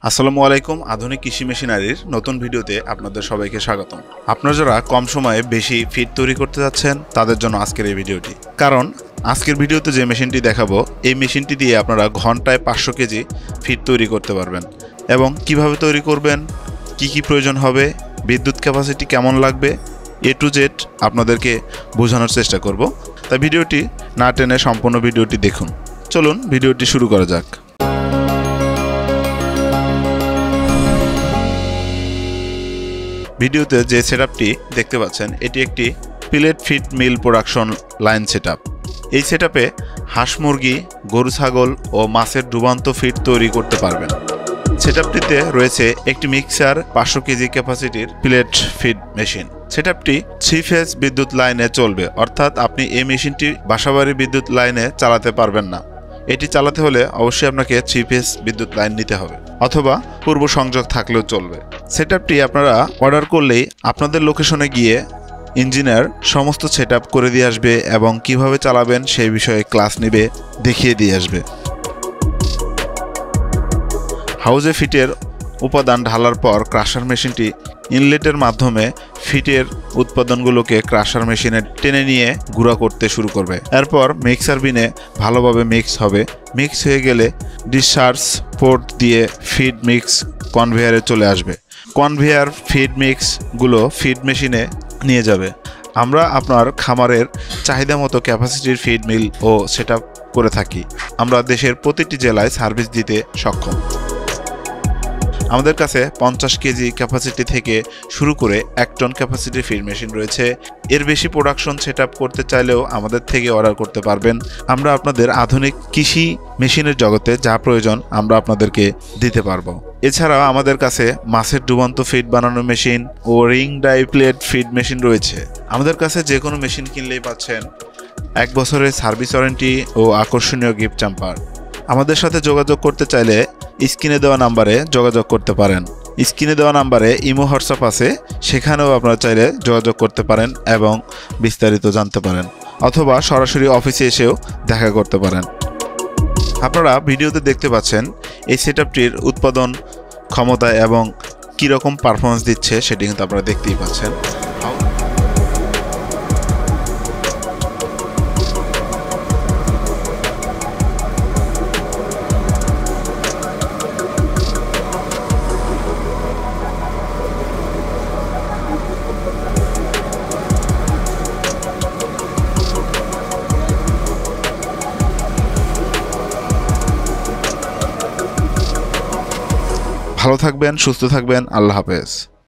আসসালামু আলাইকুম। আধুনিক কৃষি মেশিনারির নতুন ভিডিওতে আপনাদের সবাইকে স্বাগতম। আপনারা যারা কম সময়ে বেশি ফিড তৈরি করতে যাচ্ছেন তাদের জন্য আজকের এই ভিডিওটি। কারণ আজকের ভিডিওতে যে মেশিনটি দেখাবো এই মেশিনটি দিয়ে আপনারা ঘন্টায় 500 কেজি ফিড তৈরি করতে পারবেন। এবং কিভাবে তৈরি করবেন, কি প্রয়োজন হবে, বিদ্যুৎ ক্যাপাসিটি কেমন লাগবে, A to Z আপনাদেরকে বোঝানোর চেষ্টা করব। তাই ভিডিওটি না টেনে সম্পূর্ণ ভিডিওটি দেখুন। চলুন ভিডিওটি শুরু করা যাক। ভিডিওতে যে সেটআপটি দেখতে পাচ্ছেন এটি একটি pellet feed mill production line setup. এই সেটআপে হাঁস মুরগি, গরু ছাগল ও মাছের ডুবান্ত ফিড তৈরি করতে পারবেন। সেটআপটিতে রয়েছে একটি মিক্সার, 500 কেজি ক্যাপাসিটির পিলেট ফিড মেশিন। সেটআপটি 3 ফেজ বিদ্যুৎ লাইনে চলবে, অর্থাৎ আপনি এই মেশিনটি বাসাবাড়ির বিদ্যুৎ লাইনে চালাতে পারবেন না। এটি চালাতে হলে অবশ্যই আপনাকে 3 ফেজ বিদ্যুৎ লাইন নিতে হবে, অথবা পূর্ব সংযোগ থাকলেও চলবে। সেটআপটি আপনারা অর্ডার করলেই আপনাদের লোকেশনে গিয়ে ইঞ্জিনিয়ার সমস্ত সেটআপ করে দিয়ে আসবে এবং কিভাবে চালাবেন সেই বিষয়ে ক্লাস নেবে, দেখিয়ে দিয়ে আসবে। হাউজে ফিটের উপাদান ঢালার পর ক্রাশার মেশিনটি ইনলেটের মাধ্যমে ফিটের উৎপাদনগুলোকে ক্রাশার মেশিনে টেনে নিয়ে গুঁড়া করতে শুরু করবে। এরপর মিক্সার বিনে ভালোভাবে মিক্স হবে। মিক্স হয়ে গেলে ডিসচার্জ পোর্ট দিয়ে ফিড মিক্স কনভেয়ারে চলে আসবে। কনভেয়ার ফিড মিক্সগুলো ফিড মেশিনে নিয়ে যাবে। আমরা আপনার খামারের চাহিদা মতো ক্যাপাসিটির ফিড মিল ও সেটআপ করে থাকি। আমরা দেশের প্রতিটি জেলায় সার্ভিস দিতে সক্ষম। আমাদের কাছে 50 কেজি ক্যাপাসিটি থেকে শুরু করে 1 টন ক্যাপাসিটির ফিড মেশিন রয়েছে। এর বেশি প্রোডাকশন সেটআপ করতে চাইলেও আমাদের থেকে অর্ডার করতে পারবেন। আমরা আপনাদের আধুনিক কৃষি মেশিনের জগতে যা প্রয়োজন আমরা আপনাদেরকে দিতে পারবো। এছাড়াও আমাদের কাছে মাছের ডুবান্ত ফিড বানানোর মেশিন ও ring die plate feed machine রয়েছে। আমাদের কাছে যে কোনো মেশিন কিনলেই পাচ্ছেন 1 বছরের সার্ভিস ওয়ারেন্টি ও আকর্ষণীয় গিফট চাম্পার। আমাদের সাথে যোগাযোগ করতে চাইলে স্ক্রিনে দেওয়া নাম্বারে যোগাযোগ করতে পারেন। স্ক্রিনে দেওয়া নাম্বারে ইমো হোয়াটসঅ্যাপ আছে, সেখানেও আপনারা চাইলে যোগাযোগ করতে পারেন এবং বিস্তারিত জানতে পারেন, অথবা সরাসরি অফিসে এসেও দেখা করতে পারেন। আপনারা ভিডিওতে দেখতে পাচ্ছেন এই সেটআপটির উৎপাদন ক্ষমতা এবং কীরকম পারফরমেন্স দিচ্ছে সেটি কিন্তু আপনারা দেখতেই পাচ্ছেন। ভালো থাকবেন, সুস্থ থাকবেন। আল্লাহ হাফেজ।